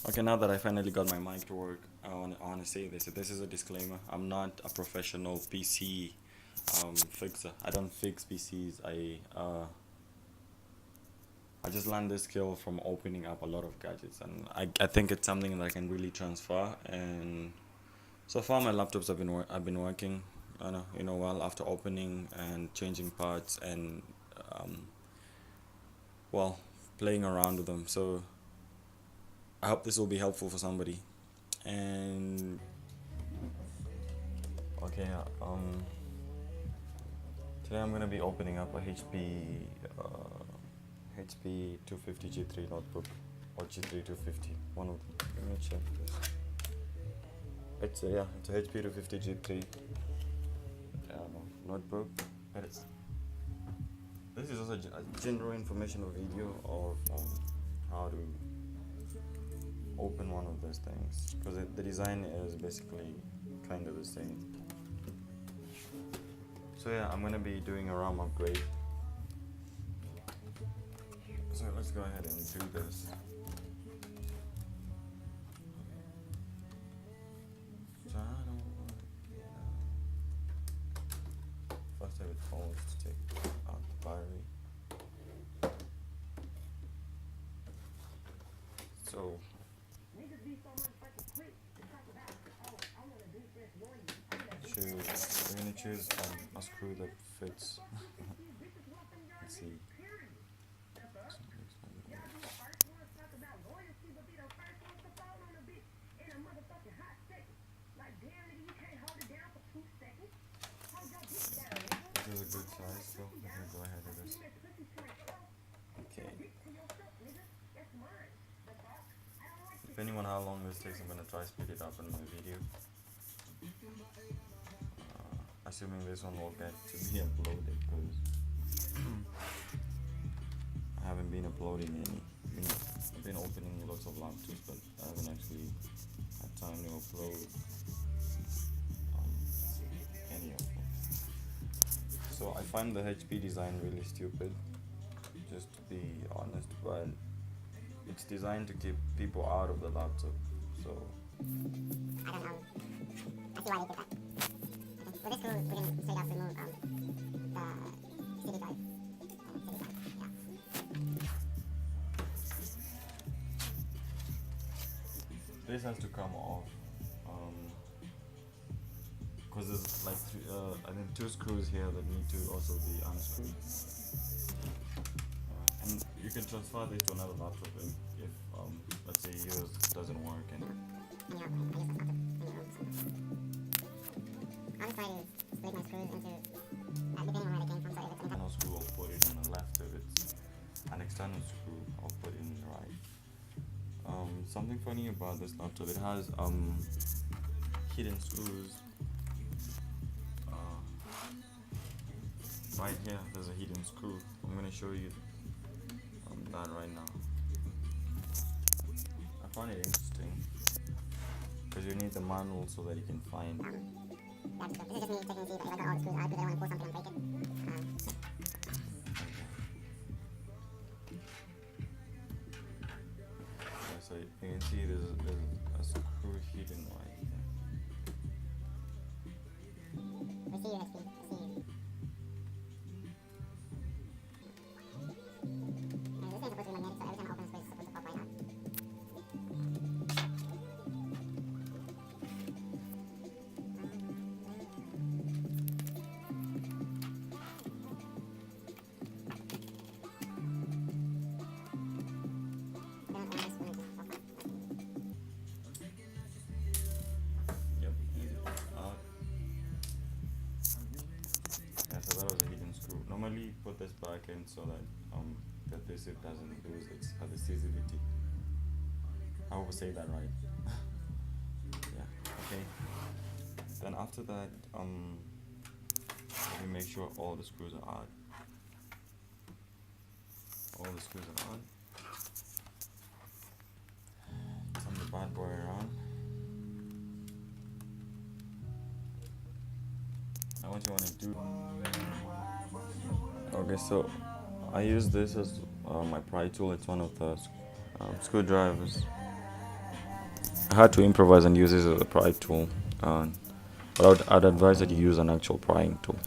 Okay, now that I finally got my mic to work, I want to say this. This is a disclaimer. I'm not a professional PC fixer. I don't fix PCs. I just learned this skill from opening up a lot of gadgets, and I think it's something that I can really transfer. And so far, my laptops have been working. Well after opening and changing parts and um, well playing around with them. So I hope this will be helpful for somebody. And okay, today I'm gonna be opening up a HP 250 G3 notebook or G3 250. One of them. Let me check this. It's a HP 250 G3 notebook. It is. This is also a general informational video of how to open one of those things, because the design is basically kind of the same. So yeah, I'm gonna be doing a RAM upgrade. So let's go ahead and do this. First I would always take out the battery. So we're gonna choose a screw that fits. Let's see. This is a good size, so we can go ahead with this. Okay. Depending on how long this takes, I'm gonna try speed it up in my video. Assuming this one will get to be uploaded, because I haven't been uploading any. I've been opening lots of laptops, but I haven't actually had time to upload any of them. So I find the HP design really stupid, just to be honest, but it's designed to keep people out of the laptop. So I don't know. I see why they did that. Okay. So this screw, we're going to straight up remove the CD drive. this has to come off, because there's like I think two screws here that need to also be unscrewed. And you can transfer this to another laptop if let's say yours doesn't work. And I'll just try to split my screws into, depending on where they came from, so if it's an internal screw, I'll put it on the left. If it's an external screw, I'll put it in the right. Something funny about this laptop, it has hidden screws. Right here, there's a hidden screw. I'm gonna show you that right now. I found it interesting because you need the manual so that you can find. That's good. This is just me checking to see if I got all the screws out because I don't want to pull something and break it. So you can see there's a screw hidden right here. We see you, HP. I see you. And this thing's supposed to be magnetic, so every time I open this place, it's supposed to pop right out. Yep. Yeah, so that was a hidden screw. Normally put this back in so that the adhesive doesn't lose its adhesivity. I will say that right. Yeah. Okay. Then after that, let me make sure all the screws are on. All the screws are on. Turn the bad boy around. Now what you want to do? Okay, so I use this as my pry tool. It's one of the screwdrivers. I had to improvise and use this as a pry tool. But I'd advise that you use an actual prying tool.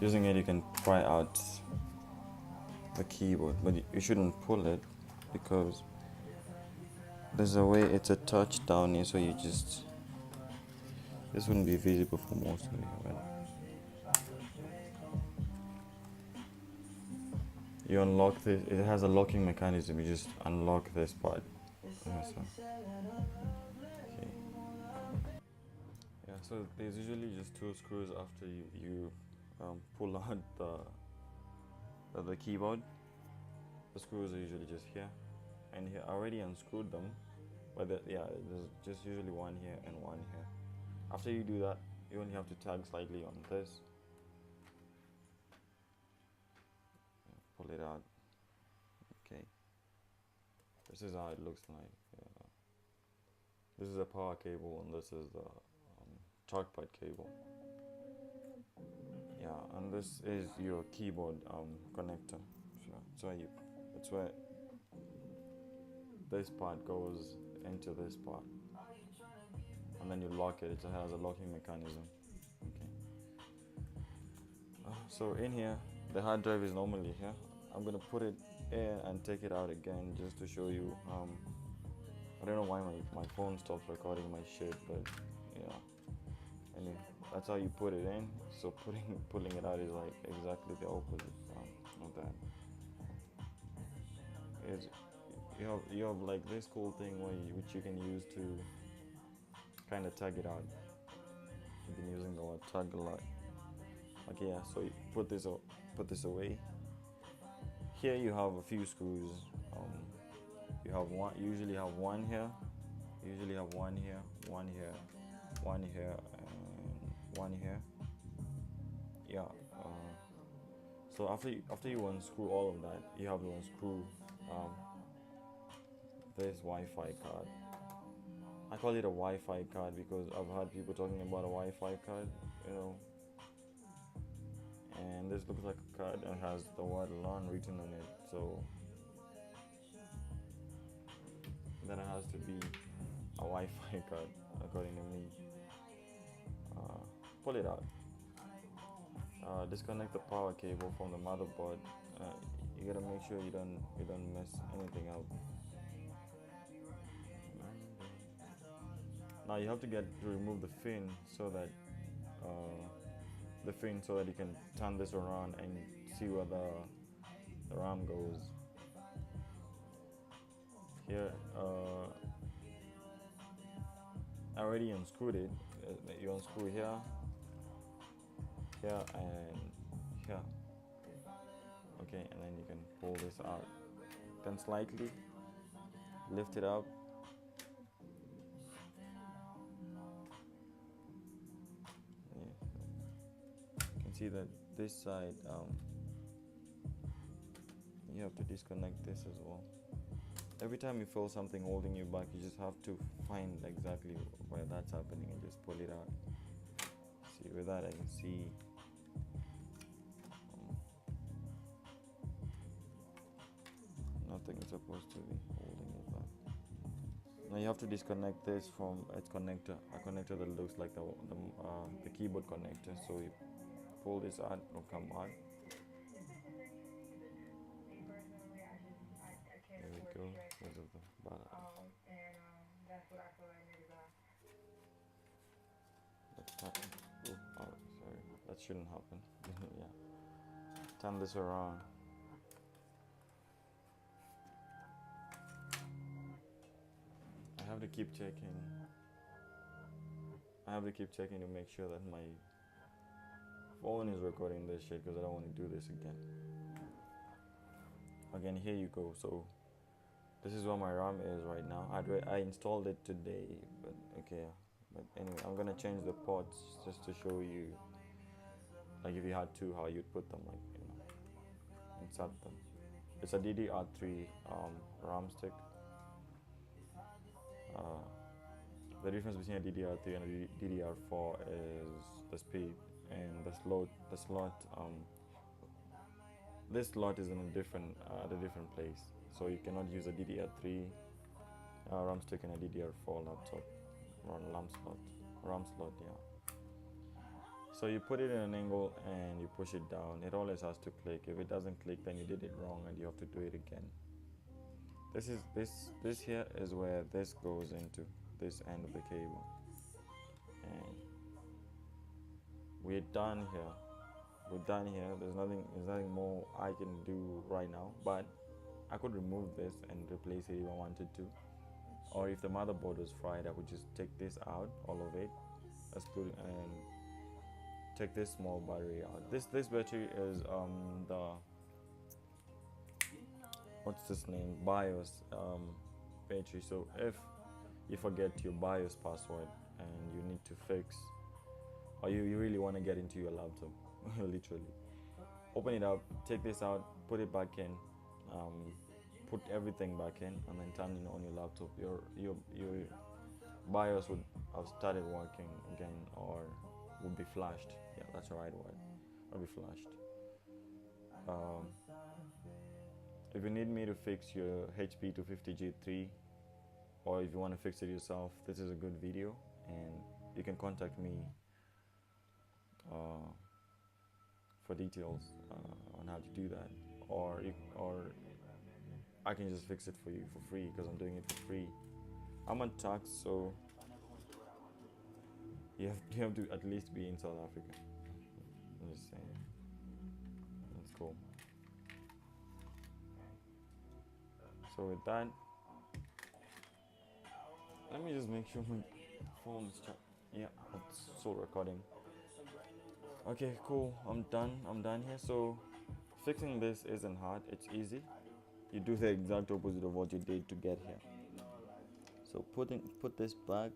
Using it, you can pry out the keyboard, but you shouldn't pull it because there's a way it's a touch down here, so this wouldn't be visible for most of you. But you unlock this, it has a locking mechanism. You just unlock this part. Okay. Yeah, so there's usually just two screws after you pull out the keyboard. The screws are usually just here and here. I already unscrewed them, but there's just usually one here and one here. After you do that, you only have to tug slightly on this. Pull it out. Okay. This is how it looks like. This is a power cable, and this is the trackpad cable. Yeah, and this is your keyboard connector. So it's where this part goes into this part, and then you lock it. It has a locking mechanism. Okay. So in here, the hard drive is normally here. I'm gonna put it in and take it out again just to show you. I don't know why my phone stops recording my shit, but yeah. Anyway, that's how you put it in. So pulling it out is like exactly the opposite of that. Is you have like this cool thing which you can use to kind of tug it out. I've been using the word tug a lot. Okay, yeah. So you put this away. Here you have a few screws. You have one. You usually have one here. You usually have one here, one here, one here, and one here. Yeah. So after you unscrew all of that, you have to unscrew this Wi-Fi card. I call it a Wi-Fi card because I've heard people talking about a Wi-Fi card, and this looks like a card and has the word LAN written on it. So then it has to be a Wi-Fi card, according to me. Pull it out. Disconnect the power cable from the motherboard. You gotta make sure you don't mess anything up. Now you have to remove the fin so that you can turn this around and see where the RAM goes. Here, I already unscrewed it. You unscrew here, and here. Okay, and then you can pull this out. Then slightly lift it up. You can see that this side, you have to disconnect this as well. Every time you feel something holding you back, you just have to find exactly where that's happening and just pull it out. See, with that I can see nothing is supposed to be holding it back. Now you have to disconnect this from its connector, a connector that looks like the keyboard connector. So you pull this out, it'll come out. There we go. Because of the bottom. Sorry, that shouldn't happen. Yeah. Turn this around. I have to keep checking. To make sure that my phone is recording this shit because I don't want to do this again. Again, here you go. So this is where my RAM is right now. I installed it today, but okay. But anyway, I'm gonna change the ports just to show you, like if you had to, how you'd put them, insert them. It's a DDR3 RAM stick. The difference between a DDR3 and a DDR4 is the speed and the slot. This slot is in a different place, so you cannot use a DDR3 RAM stick in a DDR4 laptop, or RAM slot, yeah. So you put it in an angle and you push it down. It always has to click. If it doesn't click, then you did it wrong and you have to do it again. This here is where this goes into this end of the cable, and we're done here. There's nothing more I can do right now, but I could remove this and replace it if I wanted to, or if the motherboard was fried, I would just take this out, all of it, exclude, and take this small battery out. This battery is the, what's this name, BIOS battery. So if you forget your BIOS password and you need to fix, or you really want to get into your laptop, literally, open it up, take this out, put it back in, put everything back in, and then turn it on your laptop. Your BIOS would have started working again, or would be flashed. Yeah, that's the right word. Would be flashed. If you need me to fix your HP 250G3, or if you want to fix it yourself, this is a good video, and you can contact me for details on how to do that, or I can just fix it for you for free, because I'm doing it for free. I'm on Tuks, so you have to at least be in South Africa. I'm just saying. That's cool. So with that, let me just make sure my phone is charged. Yeah, it's still recording. Okay, cool. I'm done here. So fixing this isn't hard. It's easy. You do the exact opposite of what you did to get here. So put this back,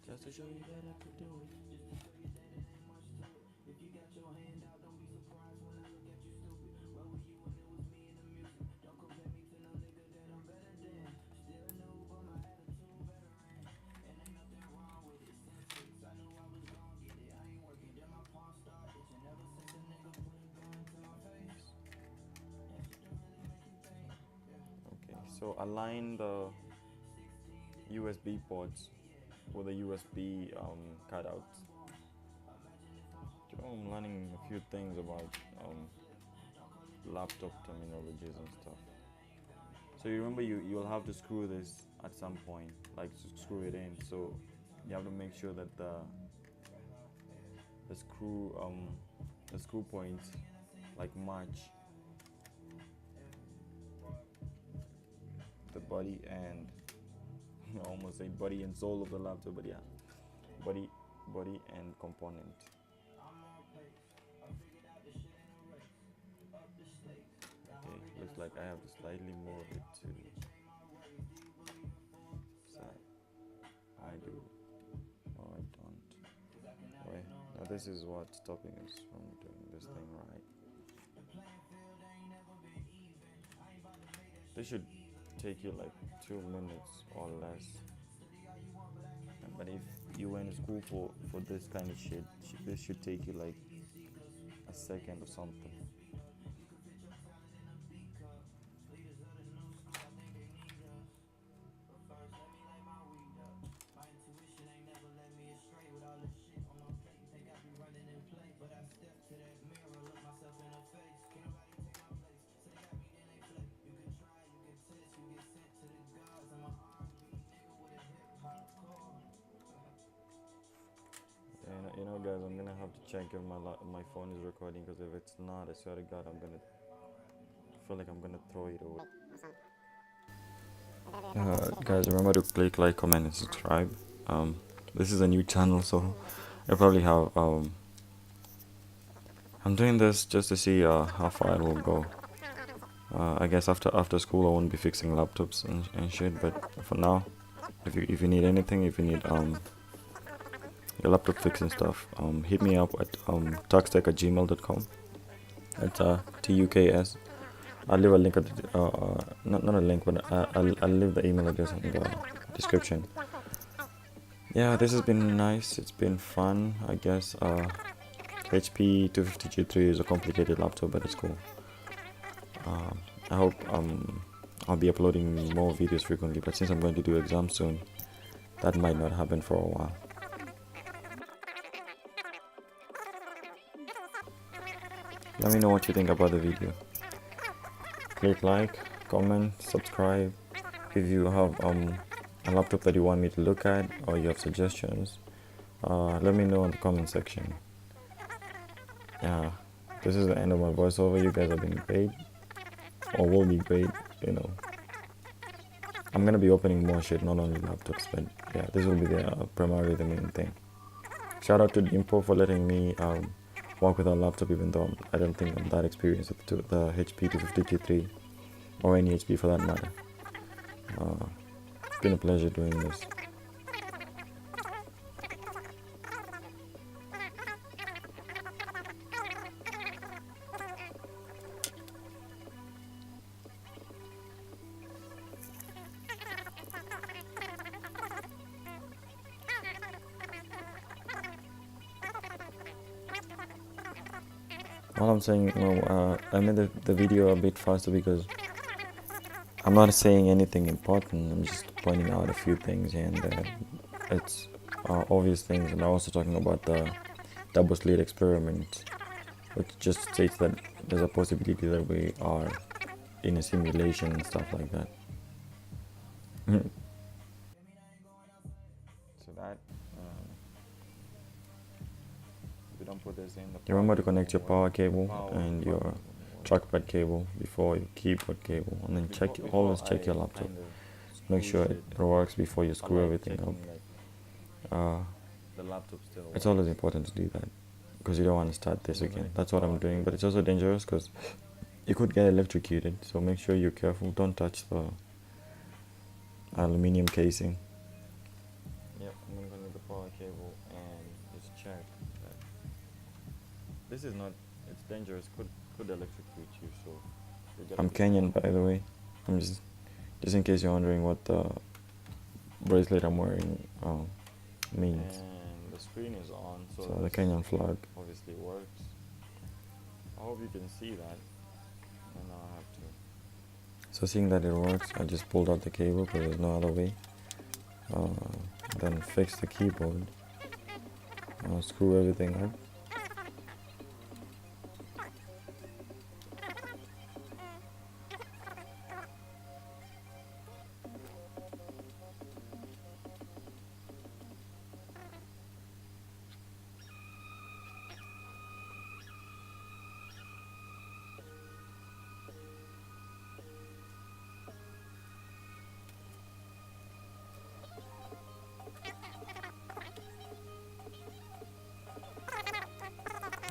just to show you that I could do it. Okay, so align the USB ports with the USB cutouts. I'm learning a few things about laptop terminologies and stuff. So you remember you'll have to screw this at some point, like screw it in. So you have to make sure that the screw points like match the body and I almost say body and soul of the laptop, but yeah, body and component. Okay, looks like I have to slightly move it to side. I do. No, I don't. Wait, now this is what's stopping us from doing this thing right. This should take you like 2 minutes or less. But if you went to school for this kind of shit, this should take you like a second or something. You know, guys, I'm gonna have to check if my phone is recording, because if it's not, I swear to God, feel like I'm gonna throw it away. Guys, remember to click like, comment, and subscribe. This is a new channel, so I probably have I'm doing this just to see how far it will go. I guess after school I won't be fixing laptops and shit, but for now, if you need anything, if you need your laptop fixing stuff, hit me up at tukstech@gmail.com. That's TUKS. I'll leave a link at the, not a link, but I'll leave the email address in the description. Yeah, this has been nice. It's been fun, I guess. HP 250G3 is a complicated laptop, but it's cool. I hope I'll be uploading more videos frequently, but since I'm going to do exams soon, that might not happen for a while. Let me know what you think about the video. Click like, comment, subscribe. If you have a laptop that you want me to look at, or you have suggestions, let me know in the comment section. Yeah, this is the end of my voiceover. You guys have been paid, or will be paid, you know. I'm gonna be opening more shit, not only laptops, but yeah, this will be primarily the main thing. Shout out to Dimpo for letting me work with a laptop, even though I don't think I'm that experienced with the HP 250K3 or any HP for that matter. It's been a pleasure doing this. All I'm saying, I made the video a bit faster because I'm not saying anything important. I'm just pointing out a few things, and it's obvious things. And I'm also talking about the double slit experiment, which just states that there's a possibility that we are in a simulation and stuff like that. So that we don't put this in the. Remember to connect your power cable and your trackpad cable before your keyboard cable, and then always check your laptop. Make sure it works before you screw everything up. It's always important to do that because you don't want to start this again. That's what I'm doing, but it's also dangerous because you could get electrocuted. So make sure you're careful. Don't touch the aluminium casing. Yep, I'm gonna connect the power cable and just check that this is not. It's dangerous. Could electrocute you. So I'm Kenyan, by the way. I'm just in case you're wondering what the bracelet I'm wearing means. And the screen is on, so the Kenyan flag obviously works. I hope you can see that. And now I have to. So seeing that it works, I just pulled out the cable because there's no other way. Then fix the keyboard. Screw everything up.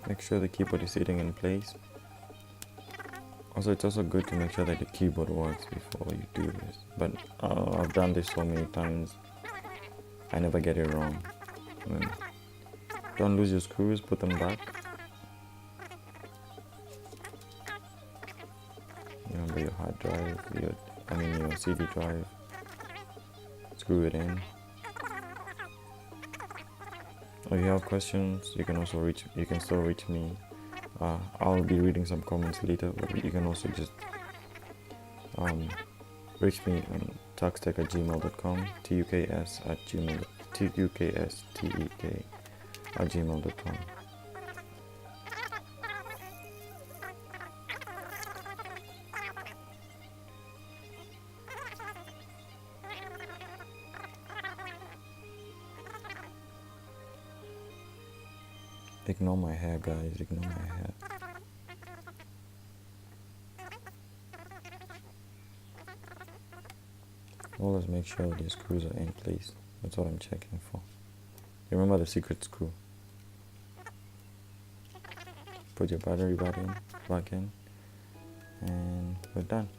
Make sure the keyboard is sitting in place. Also, it's also good to make sure that the keyboard works before you do this. But I've done this so many times, I never get it wrong. Don't lose your screws, put them back. Remember your hard drive, your CD drive. Screw it in. If you have questions, you can still reach me. I'll be reading some comments later, but you can also just reach me on tukstech@gmail.com, tukstech@gmail.com. Ignore my hair, guys, ignore my hair. Always make sure the screws are in place. That's what I'm checking for. Remember the secret screw. Put your battery back in, and we're done.